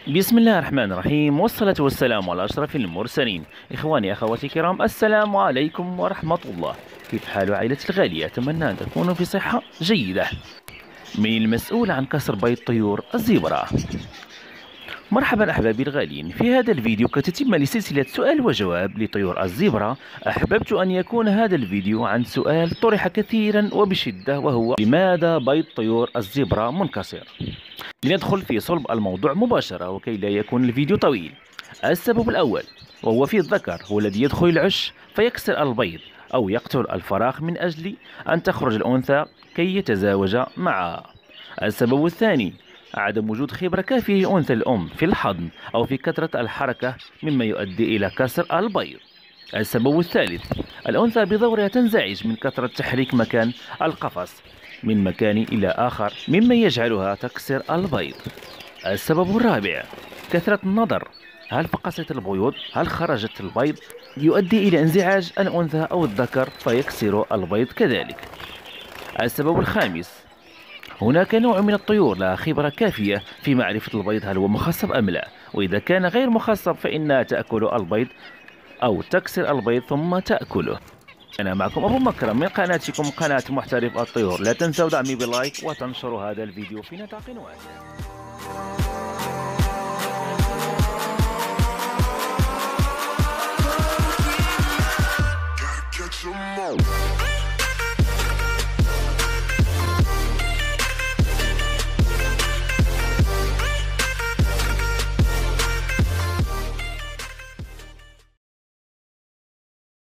بسم الله الرحمن الرحيم، والصلاة والسلام على أشرف المرسلين. إخواني أخواتي الكرام، السلام عليكم ورحمة الله. كيف حال عائلتي الغالية؟ أتمنى أن تكونوا في صحة جيدة. من المسؤول عن كسر بيض طيور الزبرة؟ مرحبا أحبابي الغاليين، في هذا الفيديو كتتم لسلسلة سؤال وجواب لطيور الزبرة. أحببت أن يكون هذا الفيديو عن سؤال طرح كثيرا وبشدة، وهو لماذا بيض طيور الزبرة منكسر؟ لندخل في صلب الموضوع مباشرة وكي لا يكون الفيديو طويل. السبب الأول، وهو في الذكر، هو الذي يدخل العش فيكسر البيض أو يقتل الفراخ من أجل أن تخرج الأنثى كي يتزاوج معها. السبب الثاني، عدم وجود خبرة كافية لأنثى الأم في الحضن أو في كثرة الحركة، مما يؤدي إلى كسر البيض. السبب الثالث، الأنثى بدورها تنزعج من كثرة تحريك مكان القفص من مكان إلى آخر، مما يجعلها تكسر البيض. السبب الرابع، كثرة النظر، هل فقست البيوض؟ هل خرجت البيض؟ يؤدي إلى انزعاج الأنثى أو الذكر فيكسر البيض كذلك. السبب الخامس، هناك نوع من الطيور لا خبرة كافية في معرفة البيض هل هو مخصب أم لا، وإذا كان غير مخصب فإنها تأكل البيض أو تكسر البيض ثم تأكله. أنا معكم أبو مكرم من قناتكم قناة محترف الطيور. لا تنسوا دعمي باللايك وتنشروا هذا الفيديو في نطاق واسع.